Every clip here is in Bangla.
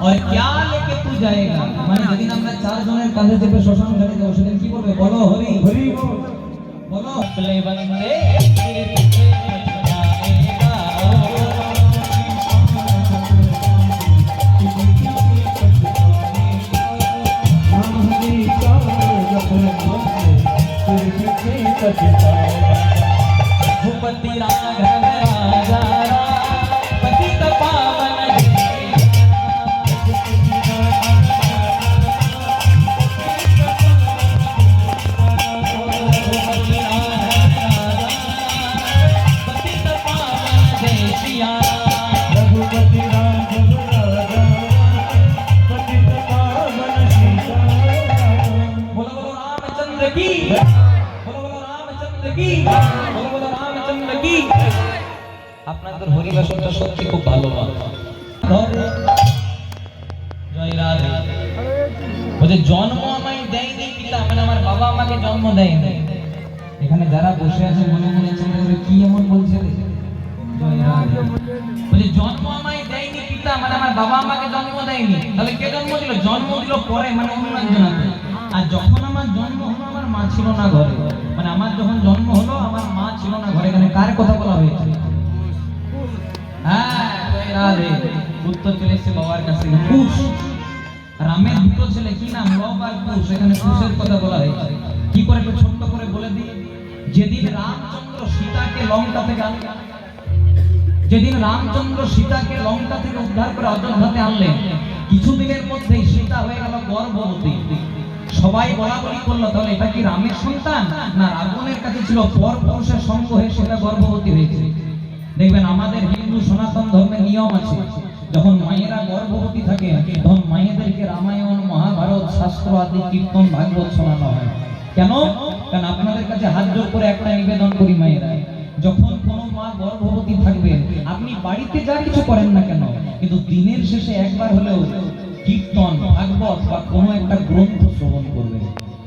और क्या लेके तू जाएगा মানে যেদিন আমরা চারজনের কাঁধে চেপে শ্মশান ঘাটে যাব সেদিন কি বলবে বলো হরি হরি বলো চলে বন্দে तेरे पीछे जाएगा भूपति राघव राजा पतित पावन আপনাদের হরিবাসনটা সত্যি খুব ভালো জয় রাধে বলে জন্ম আমায় দেয়নি পিতা মানে আমার বাবা আমাকে জন্ম দেয়নি এখানে যারা বসে আছে মনে মনে চিন্তা করে কি এমন বলছে জয় রাধে বলে জন্ম আমায় দেয়নি পিতা মানে আমার বাবা আমাকে জন্ম দেয়নি তাহলে কে জন্ম দিল জন্ম দিল পরে মানে অন্য একজনাকে আর যখন আমার জন্ম হলো আমার মা ছিল না ঘরে মানে আমার যখন জন্ম হলো আমার মা ছিল না ঘরে এখানে কার কথা বলা হয়েছে হ্যাঁ জয় রাধে উত্তর চলে এসেছে বাবার কাছে কুশ রামের দুটো ছেলে কি নাম লব আর কুশ এখানে কুশের কথা বলা হয়েছে কি করে একটু ছোট্ট করে বলে দিই যেদিন রামচন্দ্র সীতাকে লঙ্কা থেকে আনলেন যেদিন রামচন্দ্র সীতাকে লঙ্কা থেকে উদ্ধার করে অযোধ্যাতে আনলেন কিছুদিনের মধ্যেই সীতা হয়ে গেল গর্ভবতী সবাই বলাবলি করলো তাহলে এটা কি রামের সন্তান না রাবণের কাছে ছিল পর পুরুষের সঙ্গ হয়ে সেটা গর্ভবতী হয়েছে দেখবেন আমাদের হিন্দু সনাতন ধর্মের নিয়ম আছে যখন মায়েরা গর্ভবতী থাকে তখন মায়েদেরকে রামায়ণ মহাভারত শাস্ত্র আদি কীর্তন ভাগবত শোনানো হয় কেন কারণ আপনাদের কাছে হাত জোর করে একটা নিবেদন করি মায়েরা যখন কোনো মা গর্ভবতী থাকবেন আপনি বাড়িতে যা কিছু করেন না কেন কিন্তু দিনের শেষে একবার হলেও কীর্তন ভাগবত বা কোনো একটা গ্রন্থ শ্রবণ করবেন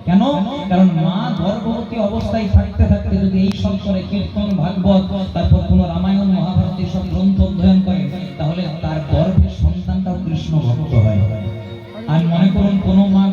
কেন কারণ মা গর্ভবতী অবস্থায় থাকতে থাকতে যদি এই সব করে কীর্তন ভাগবত তারপর কোনো রামায়ণ মহাভারত সব গ্রন্থ অধ্যয়ন করে তাহলে তার গর্ভের সন্তানটাও কৃষ্ণ ভক্ত হয় আর মনে করুন কোনো মা